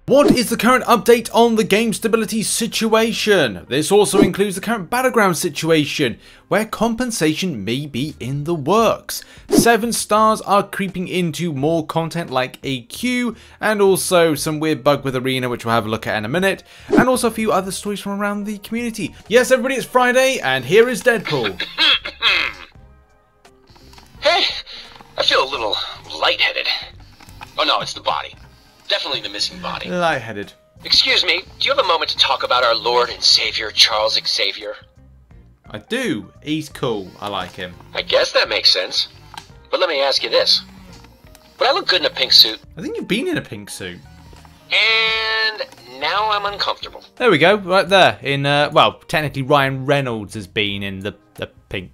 What is the current update on the game stability situation? This also includes the current Battlegrounds situation, where compensation may be in the works. 7 stars are creeping into more content like AQ, and also some weird bug with Arena, which we'll have a look at in a minute, and also a few other stories from around the community. Yes, everybody, it's Friday, and here is Deadpool. Hey, I feel a little lightheaded. Oh no, it's the body. Definitely the missing body. Lightheaded. Excuse me, do you have a moment to talk about our Lord and Savior, Charles Xavier? I do. He's cool. I like him. I guess that makes sense. But let me ask you this. Would I look good in a pink suit? I think you've been in a pink suit. And now I'm uncomfortable. There we go, right there. In, well, technically Ryan Reynolds has been in the pink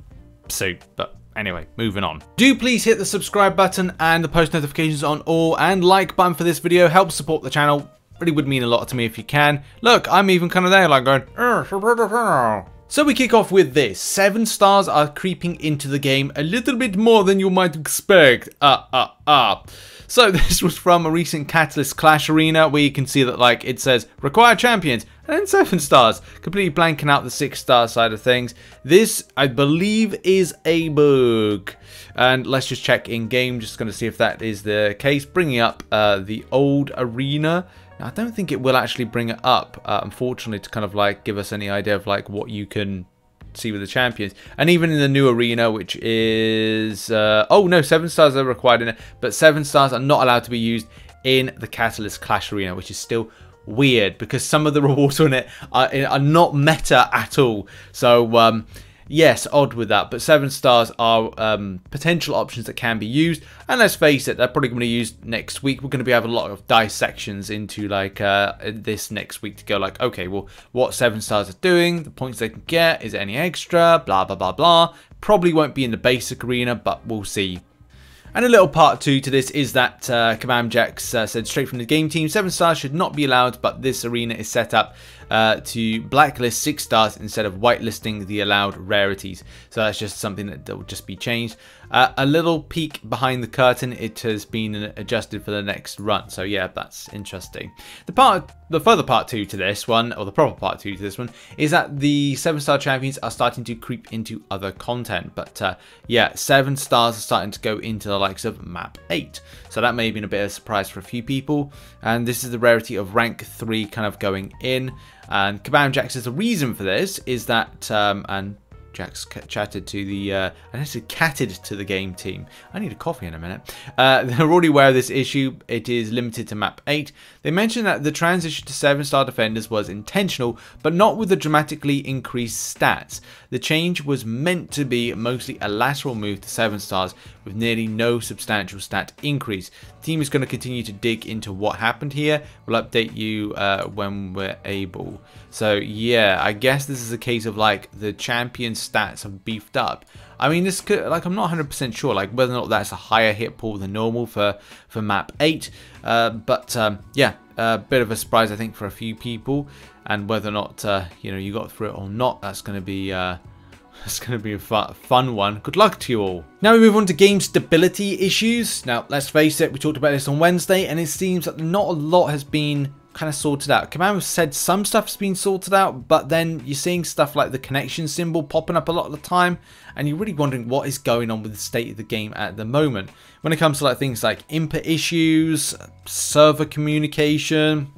suit, but anyway, moving on. Do please hit the subscribe button and the post notifications on all, and like button for this video. Help support the channel. Really would mean a lot to me if you can. Look, I'm even kind of there, like going, So we kick off with this. 7 stars are creeping into the game a little bit more than you might expect. So this was from a recent Catalyst Clash arena, where you can see that, like, it says required champions and then 7 stars, completely blanking out the 6-star side of things. This, I believe, is a bug, and let's just check in game, just going to see if that is the case. Bringing up the old arena. Now, I don't think it will actually bring it up, unfortunately, to kind of like give us any idea of like what you can see with the champions. And even in the new arena, which is oh no, 7 stars are required in it, but 7 stars are not allowed to be used in the Catalyst Clash arena, which is still weird because some of the rewards on it are not meta at all. So yes, odd with that, but 7 stars are potential options that can be used, and let's face it, they're probably going to be used next week. We're going to be having a lot of dissections into like this next week to go like, okay, well, what 7 stars are doing, the points they can get, is there any extra, blah blah blah blah. Probably won't be in the basic arena, but we'll see. And a little part 2 to this is that Cav Nexus said straight from the game team, 7 stars should not be allowed, but this arena is set up to blacklist 6 stars instead of whitelisting the allowed rarities. So that's just something that will just be changed. A little peek behind the curtain, it has been adjusted for the next run. So yeah, that's interesting. The further part 2 to this one, or the proper part 2 to this one, is that the 7-star champions are starting to creep into other content. But yeah, 7 stars are starting to go into the likes of map 8. So that may have been a bit of a surprise for a few people. And this is the rarity of rank 3 kind of going in. And Cav Nexus says the reason for this is that, and Jax chatted to the, I said catted to the game team. I need a coffee in a minute. They're already aware of this issue. It is limited to map 8. They mentioned that the transition to 7-star defenders was intentional, but not with the dramatically increased stats. The change was meant to be mostly a lateral move to 7 stars with nearly no substantial stat increase. The team is going to continue to dig into what happened here. We'll update you when we're able. So yeah, I guess this is a case of like the champion stats have beefed up. I mean, this could, like, I'm not 100% sure like whether or not that's a higher hit pool than normal for map 8. Yeah, a bit of a surprise I think for a few people, and whether or not you know, you got through it or not, that's going to be a fun one. Good luck to you all. Now we move on to game stability issues. Now let's face it, we talked about this on Wednesday, and it seems that not a lot has been kind of sorted out. Command said some stuff's been sorted out, but then you're seeing stuff like the connection symbol popping up a lot of the time, and you're really wondering what is going on with the state of the game at the moment. When it comes to like things like input issues, server communication,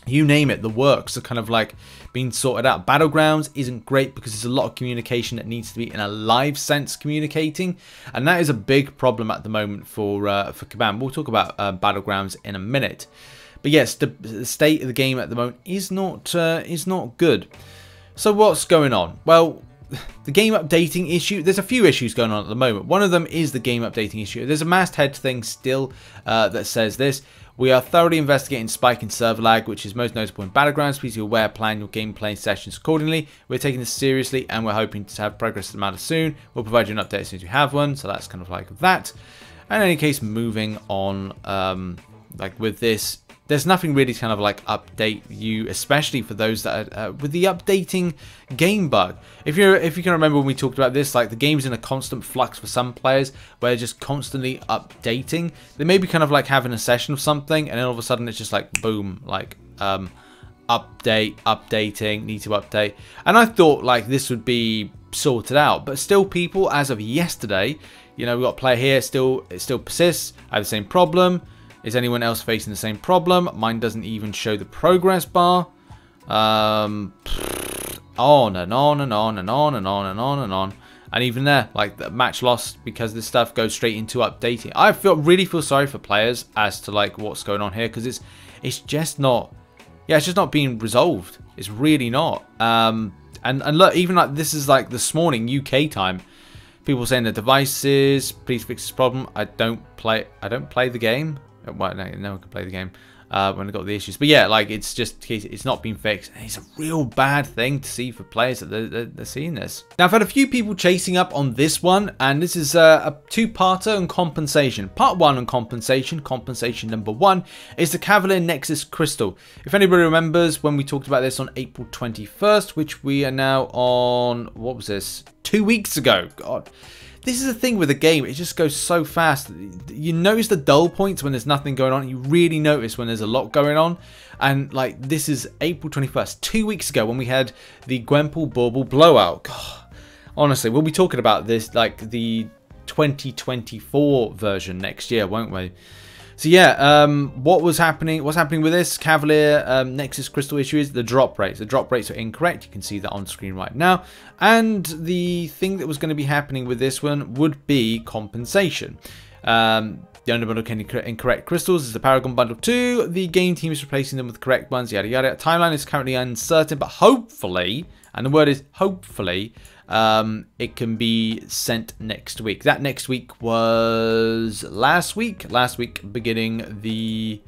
you name it, the works are kind of like being sorted out. Battlegrounds isn't great because there's a lot of communication that needs to be in a live sense communicating, and that is a big problem at the moment for Cav. We'll talk about Battlegrounds in a minute. But yes, the state of the game at the moment is not good. So what's going on? Well, the game updating issue, there's a few issues going on at the moment. One of them is the game updating issue. There's a masthead thing still that says this: we are thoroughly investigating spike in server lag, which is most notable in Battlegrounds. Please be aware, plan your gameplay sessions accordingly. We're taking this seriously and we're hoping to have progress in the matter soon. We'll provide you an update as soon as we have one. So that's kind of like that. And in any case, moving on, like with this, there's nothing really to kind of like update you, especially for those that are with the updating game bug. If you can remember when we talked about this, like the game's in a constant flux for some players where they're just constantly updating. They may be kind of like having a session of something and then all of a sudden it's just like boom, like updating, need to update. And I thought like this would be sorted out, but still people as of yesterday, you know, we've got a player here, it still persists. I have the same problem. Is anyone else facing the same problem? Mine doesn't even show the progress bar. On and on and on and on and on and on and on. And even there, like the match lost because this stuff goes straight into updating. I really feel sorry for players as to like what's going on here, because it's just not, yeah, it's just not being resolved. It's really not. And look, even like this is like this morning UK time. People saying the devices, please fix this problem. I don't play the game. Well, no one can play the game when I got the issues. But yeah, like it's just, it's not been fixed. It's a real bad thing to see for players that they're seeing this. Now, I've had a few people chasing up on this one, and this is a two-parter on compensation. Part 1 on compensation. Compensation number 1 is the Cav Nexus Crystal. If anybody remembers when we talked about this on April 21st, which we are now on, what was this? 2 weeks ago. God. This is the thing with the game, it just goes so fast. You notice the dull points when there's nothing going on. You really notice when there's a lot going on. And like this is April 21st, 2 weeks ago when we had the Gwenpool Bauble blowout. God, honestly, we'll be talking about this like the 2024 version next year, won't we? So yeah, what's happening with this Cav Nexus Crystal issue is the drop rates. The drop rates are incorrect. You can see that on screen right now. And the thing that was going to be happening with this one would be compensation. The only bundle can incorrect crystals is the Paragon Bundle 2. The game team is replacing them with correct ones, yada yada. Timeline is currently uncertain, but hopefully, and the word is hopefully, it can be sent next week. That next week was last week beginning the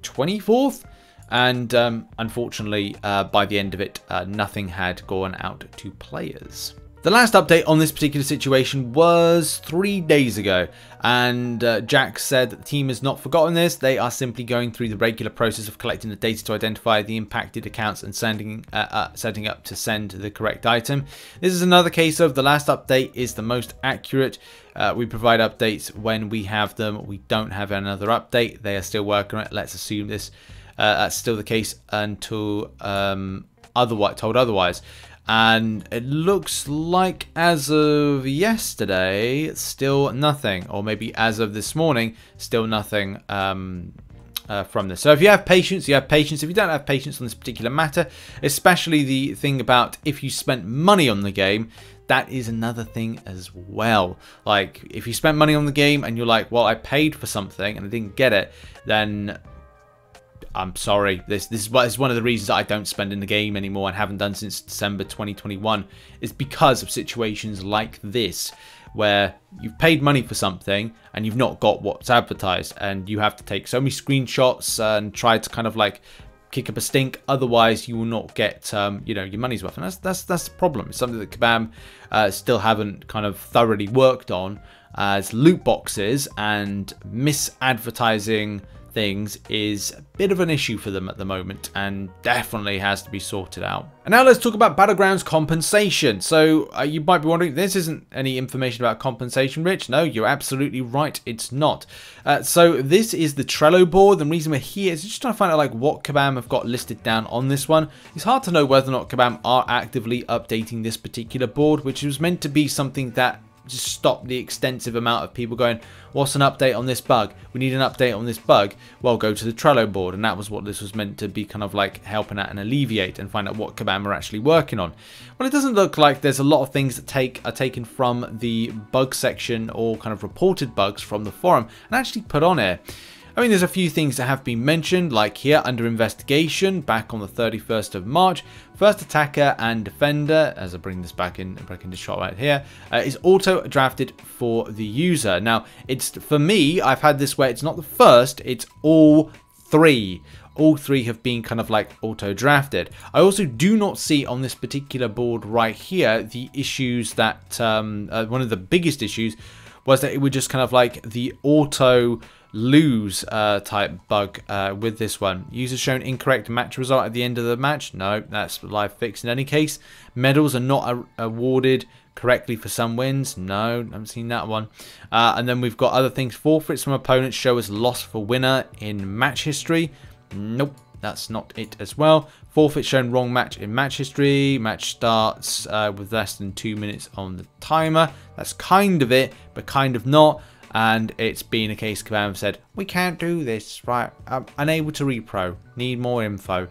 24th, and unfortunately by the end of it nothing had gone out to players. The last update on this particular situation was 3 days ago, and Jack said that the team has not forgotten this. They are simply going through the regular process of collecting the data to identify the impacted accounts and setting up to send the correct item. This is another case of the last update is the most accurate. We provide updates when we have them. We don't have another update. They are still working on it. Let's assume this that's still the case until told otherwise. And it looks like as of yesterday, still nothing. Or maybe as of this morning, still nothing from this. So if you have patience, you have patience. If you don't have patience on this particular matter, especially the thing about if you spent money on the game, that is another thing as well. Like, if you spent money on the game and you're like, well, I paid for something and I didn't get it, then I'm sorry, this is one of the reasons that I don't spend in the game anymore and haven't done since December 2021, is because of situations like this, where you've paid money for something and you've not got what's advertised, and you have to take so many screenshots and try to kind of like kick up a stink, otherwise you will not get you know, your money's worth. And that's the problem. It's something that Kabam still haven't kind of thoroughly worked on, as loot boxes and misadvertising things is a bit of an issue for them at the moment, and definitely has to be sorted out. And now let's talk about Battlegrounds compensation. So you might be wondering, this isn't any information about compensation, Rich. No, you're absolutely right, it's not. So this is the Trello board. The reason we're here is just trying to find out like what Kabam have got listed down on this one. It's hard to know whether or not Kabam are actively updating this particular board, which was meant to be something that just stop the extensive amount of people going, what's an update on this bug? We need an update on this bug. Well, go to the Trello board. And that was what this was meant to be kind of like helping out and alleviate, and find out what Kabam are actually working on. Well, it doesn't look like there's a lot of things that are taken from the bug section, or kind of reported bugs from the forum, and actually put on here. I mean, there's a few things that have been mentioned, like here under investigation, back on the 31st of March, first attacker and defender, as I bring this back into shot right here, is auto drafted for the user. Now, it's, for me, I've had this where it's not the first, it's all three. All three have been kind of like auto drafted. I also do not see on this particular board right here the issues that, one of the biggest issues was that it would just kind of like the auto lose type bug with this one. User shown incorrect match result at the end of the match. No, that's live fixed in any case. Medals are not awarded correctly for some wins. No, I haven't seen that one. And then we've got other things. Forfeits from opponents show as loss for winner in match history. Nope, that's not it as well. Forfeit shown wrong match in match history. Match starts with less than 2 minutes on the timer. That's kind of it, but kind of not. And it's been a case Kabam said, we can't do this, right? I'm unable to repro. Need more info.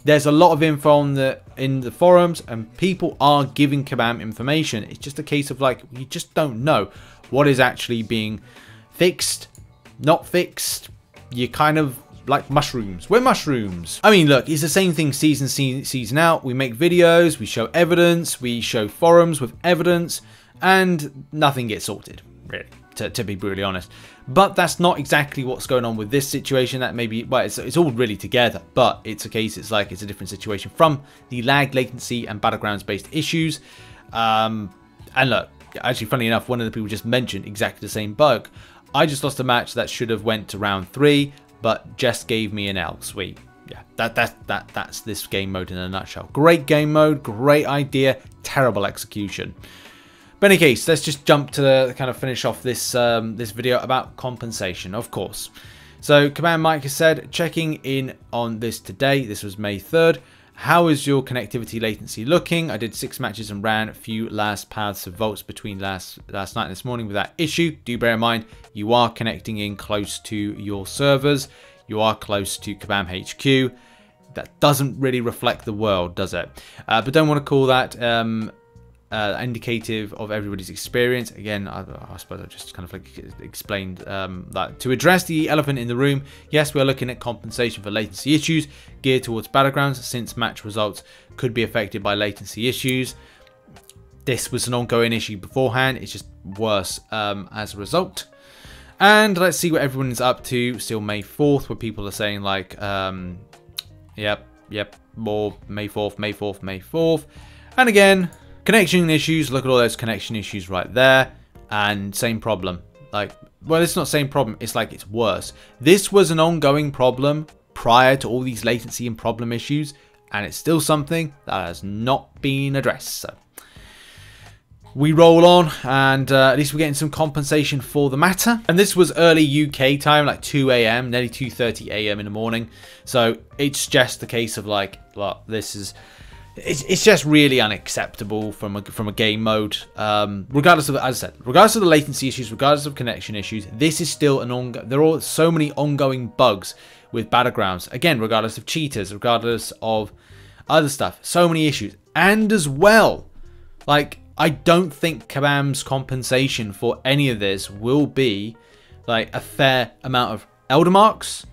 There's a lot of info on in the forums, and people are giving Kabam information. It's just a case of like, you just don't know what is actually being fixed, not fixed. You kind of like mushrooms. We're mushrooms. I mean, look, it's the same thing season out. We make videos, we show evidence, we show forums with evidence, and nothing gets sorted, really. To be brutally honest, but that's not exactly what's going on with this situation. That maybe, well, it's all really together, but it's a case, it's like it's a different situation from the lag, latency, and Battlegrounds based issues. And look, actually, funny enough, one of the people just mentioned exactly the same bug. I just lost a match that should have went to round 3, but just gave me an L. Sweet. Yeah, that's this game mode in a nutshell. Great game mode, great idea, terrible execution. But in any case, let's just jump to kind of finish off this this video about compensation, of course. So Command Mike has said, checking in on this today. This was May 3rd. How is your connectivity latency looking? I did 6 matches and ran a few last paths of volts between last night and this morning without issue. Do bear in mind, you are connecting in close to your servers. You are close to Kabam HQ. That doesn't really reflect the world, does it? But don't want to call that indicative of everybody's experience. Again, I suppose I just kind of like explained that. To address the elephant in the room, yes, we are looking at compensation for latency issues geared towards Battlegrounds, since match results could be affected by latency issues. This was an ongoing issue beforehand. It's just worse as a result. And let's see what everyone's up to. Still May 4th, where people are saying like, yep, more May 4th, May 4th, May 4th. And again, connection issues. Look at all those connection issues right there. And same problem. Like, well, it's not same problem. It's like it's worse. This was an ongoing problem prior to all these latency and problem issues. And it's still something that has not been addressed. So we roll on, and at least we're getting some compensation for the matter. And this was early UK time, like 2 AM, nearly 2:30 AM in the morning. So it's just the case of like, well, this is, it's just really unacceptable from a game mode. Regardless of, as I said, regardless of the latency issues, regardless of connection issues, this is still an there are so many ongoing bugs with Battlegrounds. Again, regardless of cheaters, regardless of other stuff, so many issues. And as well, like, I don't think Kabam's compensation for any of this will be like a fair amount of Elder Marks,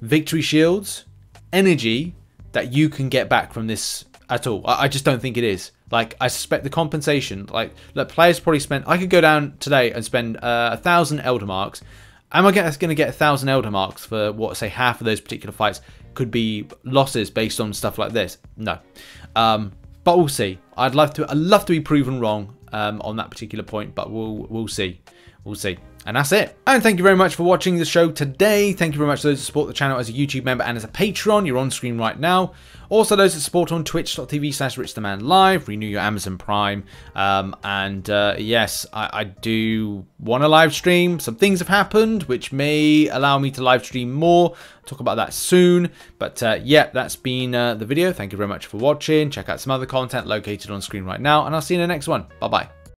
victory shields, energy that you can get back from this at all. I just don't think it is. Like, I suspect the compensation, like, look, players probably spent, I could go down today and spend 1,000 Elder Marks. Am I going to get 1,000 Elder Marks for what, say, half of those particular fights could be losses based on stuff like this? No. But we'll see. I'd love to be proven wrong on that particular point, but we'll see. We'll see. And that's it. And thank you very much for watching the show today. Thank you very much to those who support the channel as a YouTube member and as a Patreon. You're on screen right now. Also, those that support on twitch.tv/RichTheMan live. Renew your Amazon Prime. Yes, I do want to live stream. Some things have happened which may allow me to live stream more. I'll talk about that soon. But yeah, that's been the video. Thank you very much for watching. Check out some other content located on screen right now. And I'll see you in the next one. Bye-bye.